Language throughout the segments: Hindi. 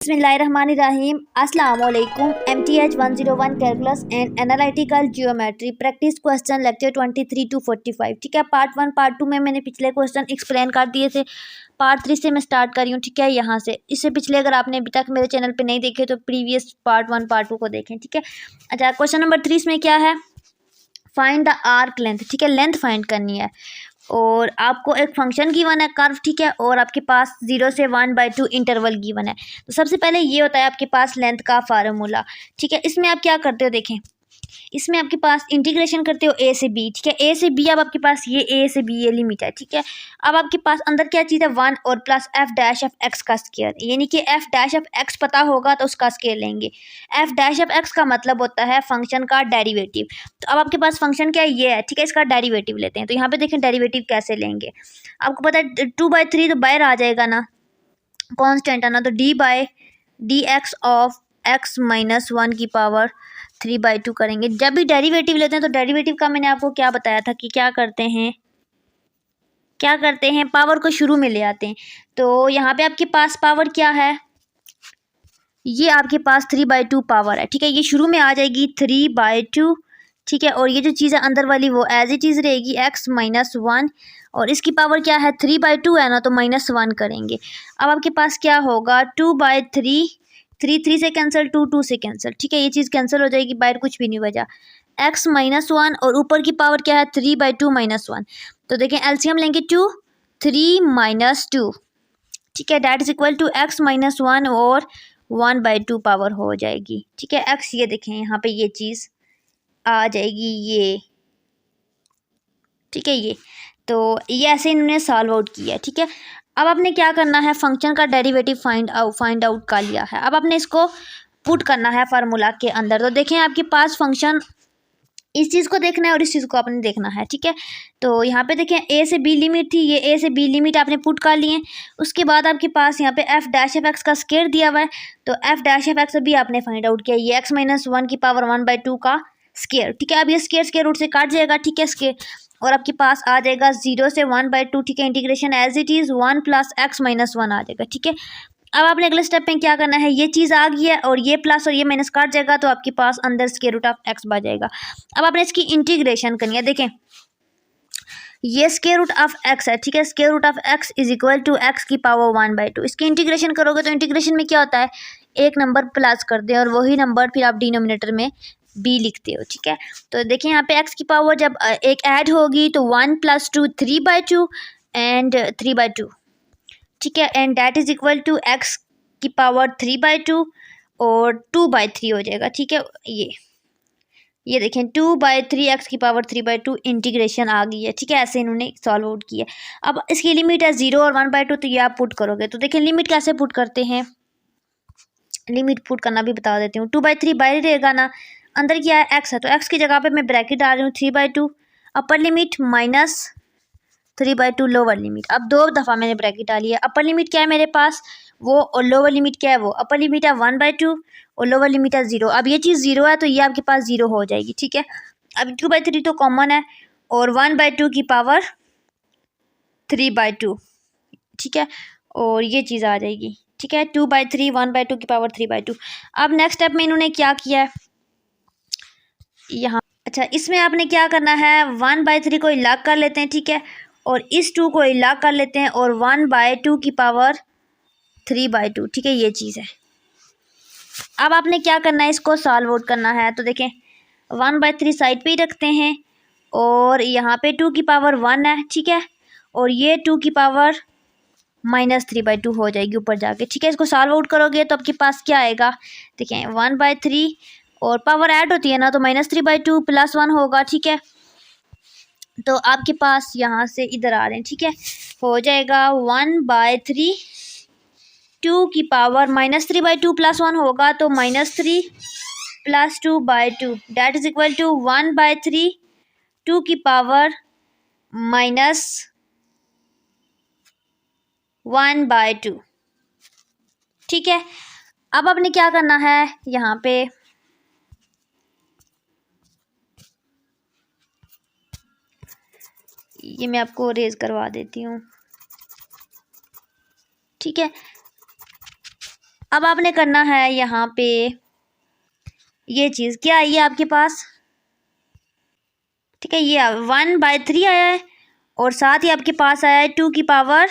बिस्मिल्लाहिर्रहमानिर्रहीम। अस्सलाम वालेकुम। MTH 101 calculus and analytical geometry practice question lecture 23 to 45। ठीक है, पार्ट 1 पार्ट 2 में मैंने पिछले क्वेश्चन एक्सप्लेन कर दिए थे। पार्ट 3 से मैं स्टार्ट कर रही हूँ। ठीक है, यहाँ से इससे पिछले अगर आपने अभी तक मेरे चैनल पे नहीं देखे तो प्रीवियस पार्ट 1 पार्ट 2 को देखें। ठीक है, अच्छा क्वेश्चन नंबर 3 इसमें क्या है, फाइंड द आर्क लेंथ। ठीक है, लेंथ फाइंड करनी है और आपको एक फंक्शन गिवन है कर्व। ठीक है, और आपके पास 0 से 1/2 इंटरवल गिवन है। तो सबसे पहले ये होता है आपके पास लेंथ का फार्मूला। ठीक है, इसमें आप क्या करते हो, देखें इसमें आपके पास इंटीग्रेशन करते हो ए से बी। ठीक है, ए से बी अब आपके पास ये ए से बी ये लिमिट है। ठीक है, अब आपके पास अंदर क्या चीज़ है, 1 और plus F dash F x का स्केयर, यानी कि एफ डैश एफ एक्स पता होगा तो उसका स्केयर लेंगे। एफ डैश एफ एक्स का मतलब होता है फंक्शन का डेरिवेटिव। तो अब आपके पास फंक्शन क्या है, ये है। ठीक है, इसका डेरिवेटिव लेते हैं। तो यहाँ पे देखें डेरिवेटिव कैसे लेंगे। आपको पता है 2/3 तो बाहर आ जाएगा ना, कॉन्स्टेंट है ना, तो D x of x minus 1 की पावर 3/2 करेंगे। जब भी डेरिवेटिव लेते हैं तो डेरिवेटिव का मैंने आपको क्या बताया था कि क्या करते हैं पावर को शुरू में ले आते हैं। तो यहाँ पे आपके पास पावर क्या है, ये आपके पास 3/2 पावर है। ठीक है, ये शुरू में आ जाएगी 3/2। ठीक है, और ये जो चीज़ है अंदर वाली वो एज इट इज़ रहेगी x माइनस 1, और इसकी पावर क्या है 3/2 है ना, तो -1 करेंगे। अब आपके पास क्या होगा 2/3, 3 से कैंसिल, 2 से कैंसिल। ठीक है, ये चीज़ कैंसिल हो जाएगी, बाहर कुछ भी नहीं बचा। x -1 और ऊपर की पावर क्या है 3/2 -1। तो देखें एलसीएम लेंगे 2, 3 - 2। ठीक है, that is equal to x -1 और 1/2 पावर हो जाएगी। ठीक है, x ये देखें यहाँ पे ये चीज़ आ जाएगी ये। ठीक है, ये तो ये ऐसे इन्होंने सॉल्व आउट किया है। ठीक है, अब आपने क्या करना है, फंक्शन का डेरिवेटिव फाइंड आउट कर लिया है। अब आपने इसको पुट करना है फार्मूला के अंदर। तो देखें आपके पास फंक्शन, इस चीज़ को देखना है और इस चीज़ को आपने देखना है। ठीक है, तो यहाँ पे देखें ए से बी लिमिट थी, ये ए से बी लिमिट आपने पुट कर लिए। उसके बाद आपके पास यहाँ पे एफ डैश एफ एक्स का स्केयर दिया हुआ है, तो एफ डैश एफ एक्स भी आपने फाइंड आउट किया, ये x माइनस 1 की पावर 1/2 का स्केयर। ठीक है, अब ये स्केयर रूट से काट जाएगा। ठीक है, स्केयर, और आपके पास आ जाएगा 0 से 1/2। ठीक है, integration as it is 1 plus x minus 1 आ जाएगा। ठीक है, अब आपने अगले स्टेप में क्या करना है, ये चीज़ आ गई है और ये प्लस और ये माइनस काट जाएगा, तो आपके पास अंदर स्क्वायर रूट ऑफ एक्स बच जाएगा। अब आपने इसकी इंटीग्रेशन करनी है। देखें ये स्क्वायर रूट ऑफ एक्स है। ठीक है, square root of x is equal to x की पावर 1/2। इसकी इंटीग्रेशन करोगे तो इंटीग्रेशन में क्या होता है, एक नंबर प्लस कर दें और वही नंबर फिर आप डिनोमिनेटर में बी लिखते हो। ठीक है, तो देखिए यहाँ पे एक्स की पावर जब एक ऐड होगी तो 1 + 2 3/2 एंड 3/2। ठीक है, and that is equal to x की पावर 3/2 और 2/3 हो जाएगा। ठीक है, ये देखें 2/3 एक्स की पावर 3/2 इंटीग्रेशन आ गई है। ठीक है, ऐसे इन्होंने सॉल्व आउट किया। अब इसकी लिमिट है 0 और 1/2, तो ये आप पुट करोगे। तो देखें लिमिट कैसे पुट करते हैं, लिमिट पुट करना भी बता देती हूँ। 2/3 बाहर रहेगा ना, अंदर क्या है एक्स है, तो एक्स की जगह पे मैं ब्रैकेट डाल रही हूँ 3/2, upper limit minus 3/2 lower limit. अब 2 दफ़ा मैंने ब्रैकेट डाली है। अपर लिमिट क्या है मेरे पास वो, और लोअर लिमिट क्या है वो, अपर लिमिट है 1/2 और लोअर लिमिट है 0। अब ये चीज़ 0 है तो ये आपके पास 0 हो जाएगी। ठीक है, अब 2/3 तो कॉमन है और 1/2 की पावर 3/2। ठीक है, और ये चीज़ आ जाएगी। ठीक है, 2/3 1/2 की पावर 3/2। अब नेक्स्ट स्टेप में इन्होंने क्या किया है यहाँ, अच्छा इसमें आपने क्या करना है 1/3 को इलाक कर लेते हैं। ठीक है, और इस 2 को इलाक कर लेते हैं और 1/2 की पावर 3/2। ठीक है, ये चीज़ है। अब आपने क्या करना है, इसको सॉल्व आउट करना है। तो देखें 1/3 साइड पे ही रखते हैं और यहाँ पे 2 की पावर 1 है। ठीक है, और ये 2 की पावर -3/2 हो जाएगी ऊपर जाके। ठीक है, इसको सॉल्व आउट करोगे तो आपके पास क्या आएगा, देखें 1/3 और पावर ऐड होती है ना, तो -3/2 + 1 होगा। ठीक है, तो आपके पास यहाँ से इधर आ रहे हैं। ठीक है, हो जाएगा 1/3, 2 की पावर -3/2 + 1 होगा, तो -3 + 2/2 डैट इज इक्वल टू 1/3, 2 की पावर -1/2। ठीक है, अब आपने क्या करना है, यहाँ पे ये मैं आपको रेज करवा देती हूँ। ठीक है, अब आपने करना है यहाँ पे ये चीज़ क्या आई है आपके पास, ठीक है, ये 1/3 आया है और साथ ही आपके पास आया है 2 की पावर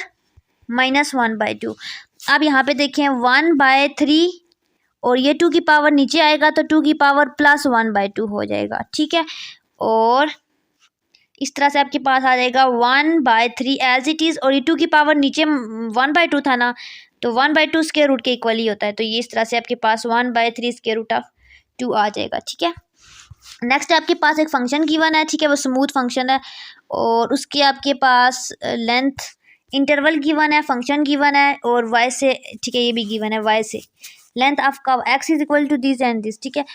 -1/2। अब यहाँ पे देखें 1/3 और ये 2 की पावर नीचे आएगा तो 2 की पावर +1/2 हो जाएगा, ठीक है। और इस तरह से आपके पास आ जाएगा 1/3 एज इट इज़, और ये 2 की पावर नीचे 1/2 था ना, तो 1/2 स्क्वायर रूट के इक्वल ही होता है, तो ये इस तरह से आपके पास 1/3 स्क्वायर रूट ऑफ 2 आ जाएगा, ठीक है। नेक्स्ट आपके पास एक फंक्शन गिवन है, ठीक है, वो स्मूथ फंक्शन है और उसके आपके पास लेंथ इंटरवल गिवन है, फंक्शन गिवन है और वाई से, ठीक है, ये भी गिवन है वाई से length of curve x is equal to this and this, ठीक है।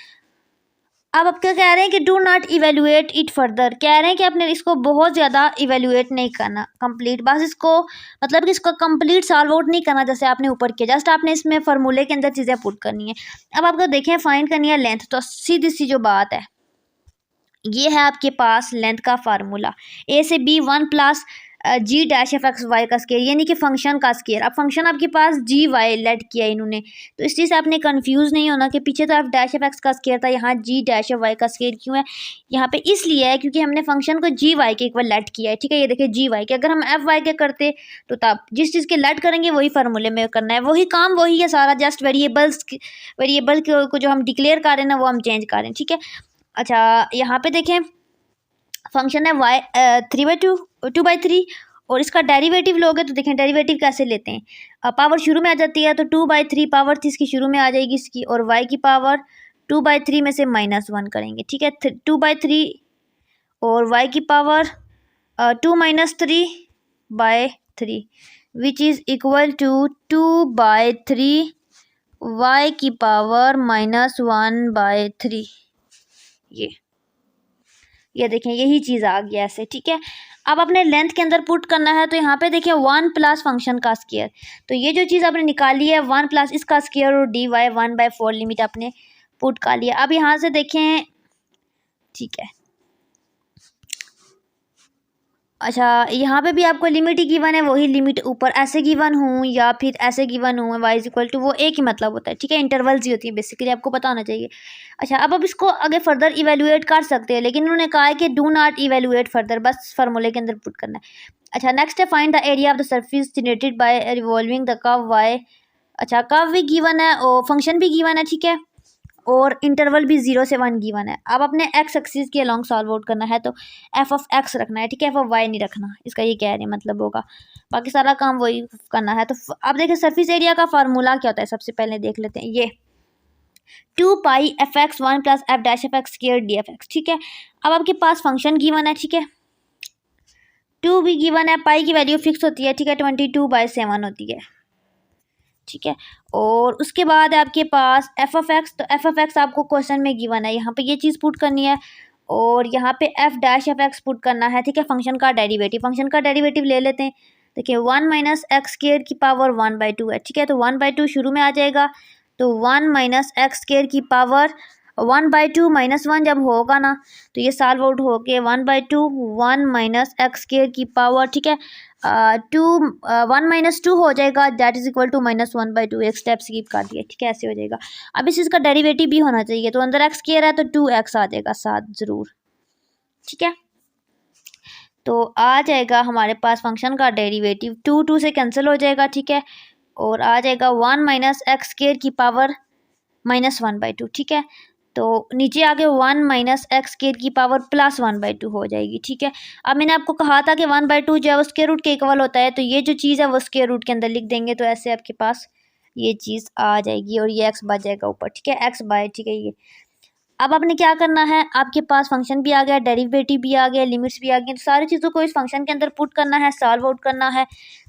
अब आप क्या कह रहे हैं कि do not evaluate it further, कह रहे हैं कि आपने इसको बहुत ज़्यादा इवेल्युएट नहीं करना, कंप्लीट बस इसको, मतलब कि इसको कंप्लीट सॉल्व आउट नहीं करना जैसे आपने ऊपर किया, जस्ट आपने इसमें फार्मूले के अंदर चीज़ें पुट करनी है। अब आपको देखें फाइंड करनी है लेंथ, तो सीधी सी जो बात है ये है आपके पास लेंथ का फार्मूला, ए से बी 1 प्लस जी डैश एफ एक्स वाई का स्केयर, यानी कि फंक्शन का स्केयर। अब फंक्शन आपके पास जी वाई लेट किया इन्होंने, तो इस चीज़ से आपने कंफ्यूज नहीं होना कि पीछे तो एफ डैश एफ एक्स का स्केयर था, यहाँ जी डैश एफ वाई का स्केयर क्यों है, यहाँ पे इसलिए है क्योंकि हमने फंक्शन को जी वाई के इक्वल लेट किया है, ठीक है। ये देखिए जी वाई के, अगर हम एफ वाई के करते तो तब जिस चीज़ के लेट करेंगे वही फार्मूले में करना है, वही काम वही है सारा, जस्ट वेरिएबल को जो हम डिक्लेयर कर रहे हैं ना वो हम चेंज कर रहे हैं, ठीक है। अच्छा यहाँ पे देखें फंक्शन है वाई 2/3 और इसका डेरिवेटिव लोगे तो देखें डेरिवेटिव कैसे लेते हैं, पावर शुरू में आ जाती है तो 2/3 पावर थी इसकी शुरू में आ जाएगी इसकी, और वाई की पावर 2/3 में से -1 करेंगे, ठीक है। 2/3 और वाई की power 2 - 3/3 which is equal to 2/3 y की पावर -1/3। ये देखें यही चीज़ आ गया ऐसे, ठीक है। अब अपने लेंथ के अंदर पुट करना है तो यहाँ पे देखिए 1 प्लस फंक्शन का स्केयर, तो ये जो चीज़ आपने निकाली है 1 प्लस इसका स्केयर और dy 1/4 लिमिट आपने पुट कर लिया। अब यहाँ से देखें, ठीक है, अच्छा यहाँ पे भी आपको लिमिट ही गिवन है, वही लिमिट ऊपर ऐसे गिवन हूँ या फिर ऐसे गिवन हूँ y इज इक्वल टू, वो एक ही मतलब होता है, ठीक है। इंटरवल्स ही होती है बेसिकली, आपको पता होना चाहिए। अच्छा अब इसको आगे फर्दर इवेल्युएट कर सकते हैं, लेकिन उन्होंने कहा है कि डू नॉट इवेल्युएट फर्दर, बस फार्मूले के अंदर पुट करना है। अच्छा नेक्स्ट है find the area of the surface generated by revolving the curve y। अच्छा कर्व भी गिवन है और फंक्शन भी गिवन है, ठीक है, और इंटरवल भी 0 से 1 गिवन है। अब अपने एक्स एक्सिस के अलॉन्ग सॉल्व आउट करना है तो एफ ऑफ एक्स रखना है, ठीक है, एफ ऑफ वाई नहीं रखना, इसका ये कह रहे हैं मतलब होगा, बाकी सारा काम वही करना है। तो अब देखिए सरफेस एरिया का फार्मूला क्या होता है, सबसे पहले देख लेते हैं, ये 2π(f(x) 1 + f'(x)² dfx, ठीक है। अब आपके पास फंक्शन गिवन है, ठीक है, 2 भी गिवन है, पाई की वैल्यू फिक्स होती है, ठीक है, 22/7 होती है, ठीक है। और उसके बाद है आपके पास एफ ऑफ एक्स, तो एफ ऑफ एक्स आपको क्वेश्चन में गिवन है, यहाँ पे ये चीज़ पुट करनी है और यहाँ पे F dash F x put करना है, ठीक है। फंक्शन का डेरिवेटिव ले लेते हैं, देखिए 1 - x² की पावर 1/2 है, ठीक है, तो 1/2 शुरू में आ जाएगा, तो 1 - x² की पावर 1/2 -1 जब होगा ना तो ये सॉल्व आउट होके 1/2 1 - x² की पावर, ठीक है, 1 - 2 हो जाएगा, दैट इज इक्वल टू -1/2, एक स्टेप स्किप कर दिया, ठीक है, ऐसे हो जाएगा। अब इस चीज़ का डेरिवेटिव भी होना चाहिए, तो अंदर x² है तो 2x आ जाएगा साथ ज़रूर, ठीक है। तो आ जाएगा हमारे पास फंक्शन का डेरिवेटिव 2 से कैंसिल हो जाएगा, ठीक है, और आ जाएगा 1 - x² की पावर -1/2, ठीक है। तो नीचे आगे 1 - x² की पावर +1/2 हो जाएगी, ठीक है। अब मैंने आपको कहा था कि 1/2 जो है वो स्क्वायर रूट के इक्वल होता है, तो ये जो चीज़ है वो स्क्वायर रूट के अंदर लिख देंगे, तो ऐसे आपके पास ये चीज़ आ जाएगी और ये x बच जाएगा ऊपर, ठीक है, x बाय, ठीक है। ये अब आपने क्या करना है, आपके पास फंक्शन भी आ गया, डेरिवेटिव भी आ गया, लिमिट्स भी आ गई, तो सारी चीज़ों को इस फंक्शन के अंदर पुट करना है, सॉल्व आउट करना है,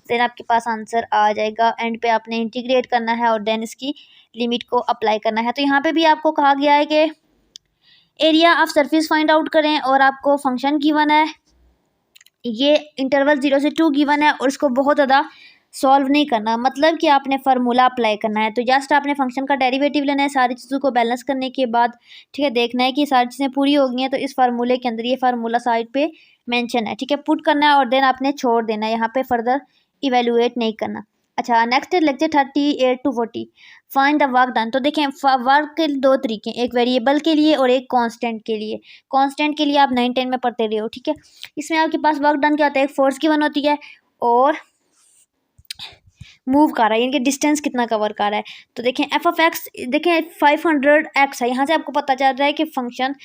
देन आपके पास आंसर आ जाएगा। एंड पे आपने इंटीग्रेट करना है और देन इसकी लिमिट को अप्लाई करना है। तो यहाँ पे भी आपको कहा गया है कि area of surface find out करें और आपको फंक्शन गिवन है, ये इंटरवल 0 से 2 गिवन है और इसको बहुत ज़्यादा सॉल्व नहीं करना, मतलब कि आपने फार्मूला अप्लाई करना है। तो जस्ट आपने फंक्शन का डेरिवेटिव लेना है, सारी चीज़ों को बैलेंस करने के बाद, ठीक है, देखना है कि सारी चीज़ें पूरी हो गई हैं, तो इस फार्मूले के अंदर ये फार्मूला साइड पे मेंशन है, ठीक है, पुट करना है और देन आपने छोड़ देना है, यहाँ पे फर्दर इवेलुएट नहीं करना। अच्छा, नेक्स्ट है lecture 38 to 40, find the work done. तो देखें वर्क के दो तरीके, एक वेरिएबल के लिए और एक कांस्टेंट के लिए। कांस्टेंट के लिए आप 9-10 में पढ़ते रहे हो, ठीक है। इसमें आपके पास वर्क डन क्या होता है, एक फोर्स गिवन होती है और मूव कर रहा है, यानी कि डिस्टेंस कितना कवर कर रहा है। तो देखें एफ ऑफ एक्स, देखें 500x है, यहाँ से आपको पता चल रहा है कि function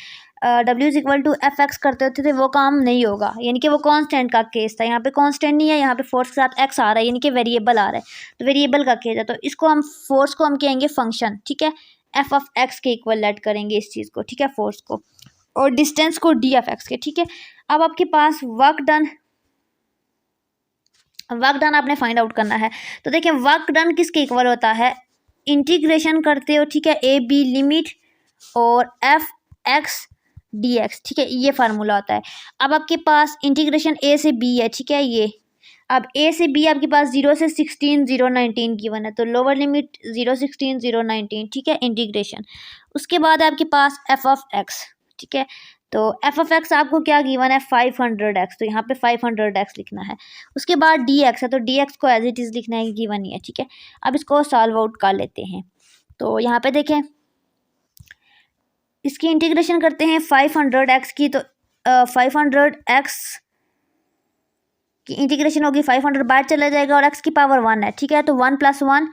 w is equal to f x करते होते थे वो काम नहीं होगा, यानी कि वो कांस्टेंट का केस था। यहाँ पे कांस्टेंट नहीं है, यहाँ पे फोर्स के साथ x आ रहा है, यानी कि वेरिएबल आ रहा है, तो वेरिएबल का केस है। तो इसको हम फोर्स को हम कहेंगे फंक्शन, ठीक है। एफ ऑफ एक्स के इक्वल लेट करेंगे इस चीज़ को, ठीक है, फोर्स को, और डिस्टेंस को डी ऑफ एक्स के, ठीक है। अब आपके पास वर्क डन आपने फाइंड आउट करना है। तो देखिए वर्क डन किसके इक्वल होता है, इंटीग्रेशन करते हो, ठीक है, ए बी लिमिट और एफ एक्स डी एक्स, ठीक है, ये फार्मूला होता है। अब आपके पास इंटीग्रेशन ए से बी है, ठीक है, ये अब ए से बी आपके पास 0 से 16 019 गिवन है, तो लोअर लिमिट 0 16 019, ठीक है, इंटीग्रेशन। उसके बाद आपके पास एफ ऑफ एक्स, ठीक है, तो एफ ऑफ एक्स आपको क्या गिवन है 500x, तो यहाँ पे 500x लिखना है। उसके बाद डी एक्स है, तो डी एक्स को एज इट इज़ लिखना है, गिवन ही है, ठीक है। अब इसको सॉल्व आउट कर लेते हैं। तो यहाँ पे देखें इसकी इंटीग्रेशन करते हैं 500x की, तो 500x की इंटीग्रेशन होगी 500 बाहर चला जाएगा और x की पावर 1 है, ठीक है, तो 1 + 1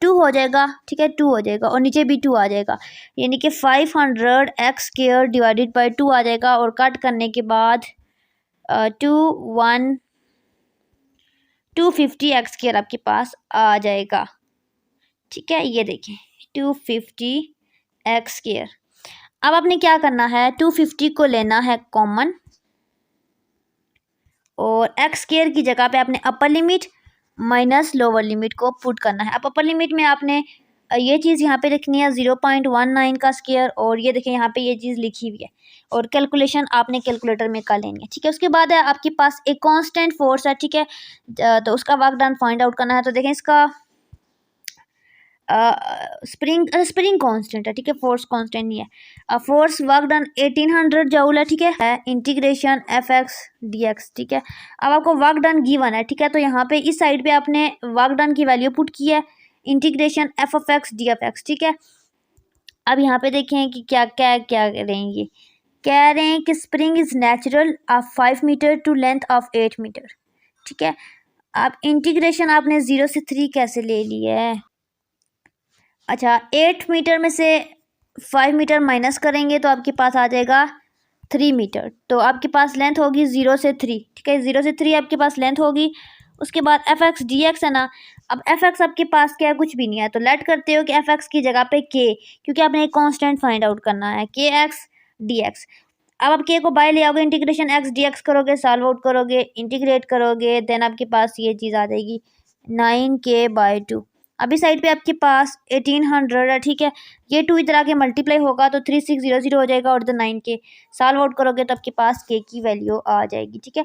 2 हो जाएगा, ठीक है, 2 हो जाएगा और नीचे भी 2 आ जाएगा, यानी कि 500x² डिवाइडेड बाई 2 आ जाएगा और कट करने के बाद 250x² आपके पास आ जाएगा, ठीक है, ये देखें 250x²। अब आपने क्या करना है, 250 को लेना है कॉमन और x² की जगह पे आपने upper limit minus lower limit को पुट करना है। अब अपर लिमिट में आपने ये चीज़ यहाँ पे लिखनी है 0.19 का स्क्वायर, और ये देखें यहाँ पे ये चीज़ लिखी हुई है और कैलकुलेशन आपने कैलकुलेटर में कर लेनी है, ठीक है। उसके बाद है आपके पास एक कांस्टेंट फोर्स है, ठीक है, तो उसका वर्क डन फाइंड आउट करना है। तो देखें इसका स्प्रिंग कांस्टेंट है, ठीक है, फोर्स कांस्टेंट नहीं है। फोर्स वर्क डन 1800 जूल है, ठीक है, integration F x D x, ठीक है। अब आपको वर्क डन गिवन है, ठीक है, तो यहाँ पे इस साइड पे आपने वर्क डन की वैल्यू पुट की है, integration F of x D of x, ठीक है। अब यहाँ पे देखें कि क्या क्या क्या कह रहे हैं, ये कह रहे हैं कि spring is natural of 5 metre to length of 8 metre, ठीक है। अब इंटीग्रेशन आपने 0 से 3 कैसे ले लिया है, अच्छा 8 मीटर में से 5 मीटर माइनस करेंगे तो आपके पास आ जाएगा 3 मीटर, तो आपके पास लेंथ होगी 0 से 3, ठीक है, 0 से 3 आपके पास लेंथ होगी। उसके बाद एफ एक्स डी एक्स है ना, अब एफ एक्स आपके पास क्या है, कुछ भी नहीं है, तो लेट करते हो कि एफ एक्स की जगह पे के, क्योंकि आपने एक कांस्टेंट फाइंड आउट करना है, के एक्स डी एक्स। अब आप के को बाय ले आओगे, इंटीग्रेशन एक्स डी एक्स करोगे, सॉल्व आउट करोगे, इंटीग्रेट करोगे, देन आपके पास ये चीज़ आ जाएगी 9k/2। अभी साइड पे आपके पास 1800 है, ठीक है, ये 2 इधर आके मल्टीप्लाई होगा तो 3600 हो जाएगा और इधर 9k, सॉल्व आउट करोगे तो आपके पास k की वैल्यू आ जाएगी, ठीक है।